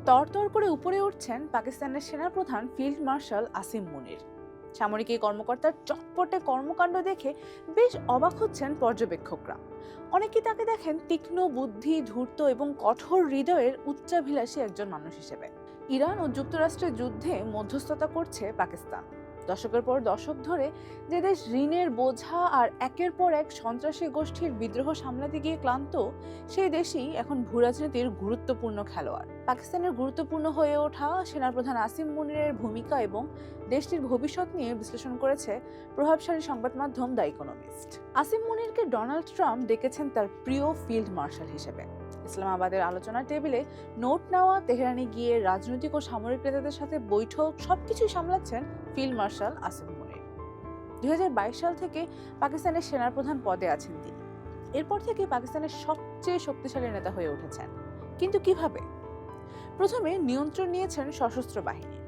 তরতর করে উপরে উঠছেন পাকিস্তানের সেনাপ্রধান ফিল্ড মার্শাল আসিম মুনির। সামরিক এই কর্মকর্তার চটপটে কর্মকাণ্ড দেখে বেশ অবাক হচ্ছেন পর্যবেক্ষকরা। অনেকেই তাকে দেখেন তীক্ষ্ণ বুদ্ধি, ধূর্ত এবং কঠোর হৃদয়ের উচ্চাভিলাষী একজন মানুষ হিসেবে। ইরান ও যুক্তরাষ্ট্রের যুদ্ধে মধ্যস্থতা করছে পাকিস্তান। দশকের পর দশক ধরে যে দেশ ঋণের বোঝা আর একের পর এক সন্ত্রাসী গোষ্ঠীর বিদ্রোহ সামলাতে গিয়ে ক্লান্ত, সেই দেশই এখন ভূরাজনীতির গুরুত্বপূর্ণ খেলোয়াড়। পাকিস্তানের গুরুত্বপূর্ণ হয়ে ওঠা সেনাপ্রধান আসিম মুনিরের ভূমিকা এবং দেশটির ভবিষ্যৎ নিয়ে বিশ্লেষণ করেছে প্রভাবশালী সংবাদ মাধ্যম দ্য ইকোনমিস্ট। আসিম মুনিরকে ডোনাল্ড ট্রাম্প ডেকেছেন তার প্রিয় ফিল্ড মার্শাল হিসেবে। ইসলামাবাদের আলোচনার টেবিলে নোট নেওয়া, তেহরানে গিয়ে রাজনৈতিক ও সামরিক নেতাদের সাথে বৈঠক, সবকিছুই সামলাচ্ছেন ফিল্ড মার্শাল আসিম মুনির। 2022 সাল থেকে পাকিস্তানের সেনাপ্রধান পদে আছেন তিনি। এরপর থেকে পাকিস্তানের সবচেয়ে শক্তিশালী নেতা হয়ে উঠেছেন। কিন্তু কিভাবে? প্রথমে নিয়ন্ত্রণ নিয়েছেন সশস্ত্র বাহিনী,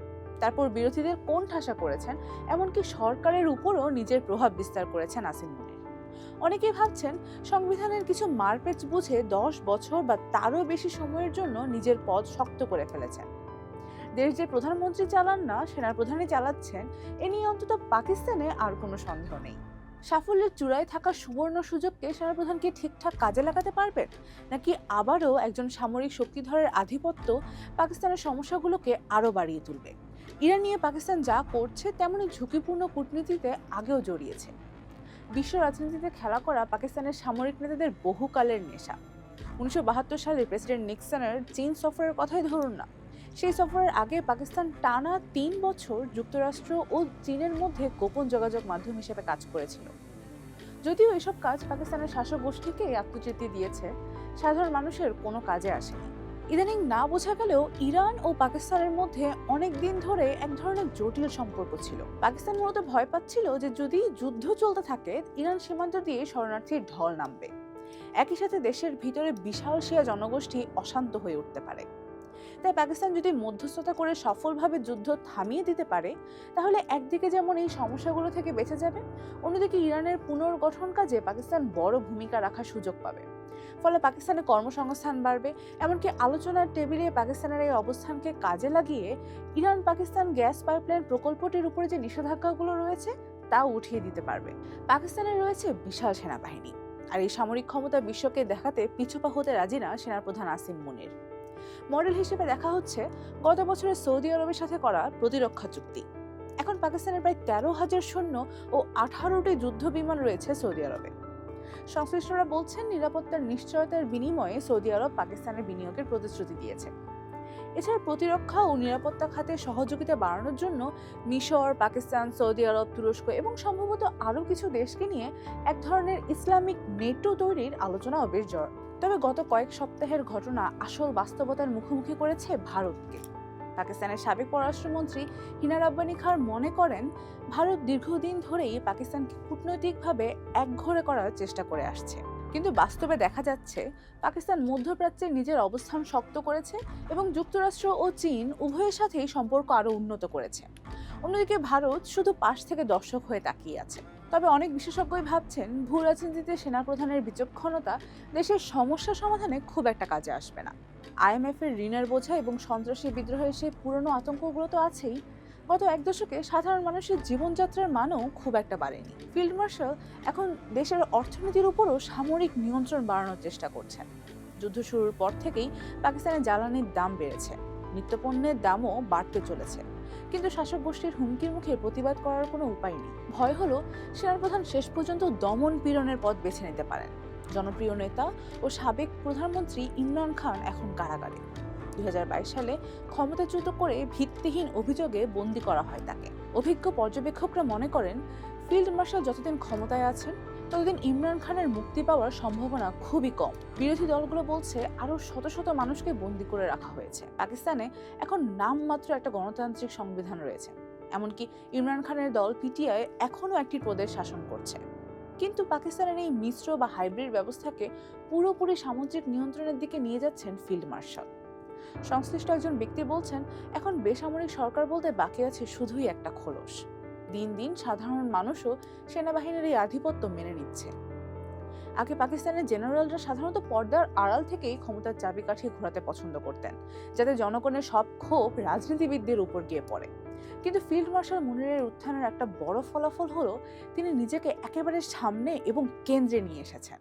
তারপর বিরোধীদের কোণঠাসা করেছেন, এমনকি সরকারের উপরও নিজের প্রভাব বিস্তার করেছেন আসিম মুনির। অনেকেই ভাবছেন সংবিধানের কিছু মারপ্যাচ বুঝে 10 বছর বা তারও বেশি সময়ের জন্য নিজের পদ শক্ত করে ফেলেছেন। দেশ যে প্রধানমন্ত্রী চালান না, সেনাপ্রধানই চালাচ্ছেন, এ নিয়ে অন্তত পাকিস্তানে আর কোনো সন্দেহ নেই। সাফল্যের চূড়ায় থাকা সুবর্ণ সুযোগকে সেনাপ্রধানকে ঠিকঠাক কাজে লাগাতে পারবেন, নাকি আবারও একজন সামরিক শক্তিধরের আধিপত্য পাকিস্তানের সমস্যাগুলোকে আরও বাড়িয়ে তুলবে? ইরান নিয়ে পাকিস্তান যা করছে তেমনি ঝুঁকিপূর্ণ কূটনীতিতে আগেও জড়িয়েছে। বিশ্ব রাজনীতিতে খেলা করা পাকিস্তানের সামরিক নেতাদের বহুকালের নেশা। 1972 সালে প্রেসিডেন্ট নিক্সনের চীন সফরের কথাই ধরুন না। সেই সফরের আগে পাকিস্তান টানা 3 বছর যুক্তরাষ্ট্র ও চীনের মধ্যে গোপন যোগাযোগ মাধ্যম হিসেবে কাজ করেছিল। যদিও এসব কাজ পাকিস্তানের শাসক গোষ্ঠীকে আত্মতৃপ্তি দিয়েছে, সাধারণ মানুষের কোনো কাজে আসেনি। ইদানিং না বোঝা গেলেও ইরান ও পাকিস্তানের মধ্যে অনেক দিন ধরে এক ধরনের জটিল সম্পর্ক ছিল। পাকিস্তান মূলত ভয় পাচ্ছিল যে যদি যুদ্ধ চলতে থাকে, ইরান সীমান্ত দিয়ে শরণার্থীর ঢল নামবে। একই সাথে দেশের ভিতরে বিশাল শিয়া জনগোষ্ঠী অশান্ত হয়ে উঠতে পারে। তাই পাকিস্তান যদি মধ্যস্থতা করে সফলভাবে যুদ্ধ থামিয়ে দিতে পারে, তাহলে একদিকে যেমন এই সমস্যাগুলো থেকে বেঁচে যাবে, অন্যদিকে ইরানের পুনর্গঠন কাজে পাকিস্তান বড় ভূমিকা রাখার সুযোগ পাবে। ফলে পাকিস্তানে কর্মসংস্থান বাড়বে, এমনকি আলোচনার টেবিলে পাকিস্তানের এই অবস্থানকে কাজে লাগিয়ে ইরান পাকিস্তান গ্যাস পাইপলাইন প্রকল্পটির উপরে যে নিষেধাজ্ঞাগুলো রয়েছে তাও উঠিয়ে দিতে পারবে। পাকিস্তানের রয়েছে বিশাল সেনাবাহিনী, আর এই সামরিক ক্ষমতা বিশ্বকে দেখাতে পিছুপা হতে রাজি না সেনাপ্রধান আসিম মুনির। মডেল হিসেবে দেখা হচ্ছে গত বছরের সৌদি আরবের সাথে করা প্রতিরক্ষা চুক্তি। এখন পাকিস্তানের প্রায় 13,000 সৈন্য ও 18টি যুদ্ধ বিমান রয়েছে সৌদি আরবে। সংশ্লিষ্টরা বলছেন, নিরাপত্তার নিশ্চয়তার বিনিময়ে সৌদি আরব পাকিস্তানের বিনিয়োগের প্রতিশ্রুতি দিয়েছে। এছাড়া প্রতিরক্ষা ও নিরাপত্তা খাতে সহযোগিতা বাড়ানোর জন্য মিশর, পাকিস্তান, সৌদি আরব, তুরস্ক এবং সম্ভবত আরও কিছু দেশকে নিয়ে এক ধরনের ইসলামিক নেটো তৈরির আলোচনাও বেশ জোর। তবে গত কয়েক সপ্তাহের ঘটনা আসল বাস্তবতার মুখোমুখি করেছে ভারতকে। পাকিস্তানের সাবেক পররাষ্ট্রমন্ত্রী হিনা রাব্বানী খান মনে করেন, ভারত দীর্ঘদিন ধরেই পাকিস্তানকে কূটনৈতিকভাবে একঘরে করার চেষ্টা করে আসছে। কিন্তু বাস্তবে দেখা যাচ্ছে পাকিস্তান মধ্যপ্রাচ্যে নিজের অবস্থান শক্ত করেছে এবং যুক্তরাষ্ট্র ও চীন উভয়ের সাথেই সম্পর্ক আরও উন্নত করেছে। অন্যদিকে ভারত শুধু পাশ থেকে দর্শক হয়ে তাকিয়ে আছে। তবে অনেক বিশেষজ্ঞই ভাবছেন, ভূ রাজনীতিতে সেনাপ্রধানের বিচক্ষণতা দেশের সমস্যা সমাধানে খুব একটা কাজে আসবে না। IMF এর ঋণের বোঝা এবং সন্ত্রাসী বিদ্রোহের সেই পুরনো আতঙ্কগুলো তো আছেই। গত এক দশকে সাধারণ মানুষের জীবনযাত্রার মানও খুব একটা বাড়েনি। ফিল্ড মার্শাল এখন দেশের অর্থনীতির উপরও সামরিক নিয়ন্ত্রণ বাড়ানোর চেষ্টা করছেন। যুদ্ধ শুরুর পর থেকেই পাকিস্তানের জ্বালানির দাম বেড়েছে, নিত্যপণ্যের দামও বাড়তে চলেছে। কিন্তু শাসক গোষ্ঠীর হুমকির মুখে প্রতিবাদ করার কোনো উপায় নেই। ভয় হলো সেনাপ্রধান শেষ পর্যন্ত দমন পীড়নের পথ বেছে নিতে পারেন। জনপ্রিয় নেতা ও সাবেক প্রধানমন্ত্রী ইমরান খান এখন কারাগারে। 2022 সালে ক্ষমতাচ্যুত করে ভিত্তিহীন অভিযোগে বন্দী করা হয় তাকে। অভিজ্ঞ পর্যবেক্ষকরা মনে করেন, ফিল্ড মার্শাল যতদিন ক্ষমতায় আছেন ততদিন ইমরান খানের মুক্তি পাওয়ার সম্ভাবনা খুবই কম। বিরোধী দলগুলো বলছে আরো শত শত মানুষকে বন্দী করে রাখা হয়েছে। পাকিস্তানে এখন নামমাত্র একটা গণতান্ত্রিক সংবিধান রয়েছে, এমনকি ইমরান খানের দল PTI এখনো একটি প্রদেশ শাসন করছে। কিন্তু পাকিস্তানের এই মিশ্র বা হাইব্রিড ব্যবস্থাকে পুরোপুরি সামুদ্রিক নিয়ন্ত্রণের দিকে নিয়ে যাচ্ছেন ফিল্ড মার্শাল। সংশ্লিষ্ট একজন ব্যক্তি বলছেন, এখন বেসামরিক সরকার বলতে বাকি আছে শুধুই একটা খোলস। দিন দিন সাধারণ মানুষও সেনাবাহিনীর এই আধিপত্য মেনে নিচ্ছে। আগে পাকিস্তানের জেনারেলরা সাধারণত পর্দার আড়াল থেকেই ক্ষমতার চাবিকাঠি ঘোরাতে পছন্দ করতেন, যাতে জনগণের সব ক্ষোভ রাজনীতিবিদদের উপর গিয়ে পড়ে। কিন্তু ফিল্ড মার্শাল মুনিরের উত্থানের একটা বড় ফলাফল হলো তিনি নিজেকে একেবারে সামনে এবং কেন্দ্রে নিয়ে এসেছেন।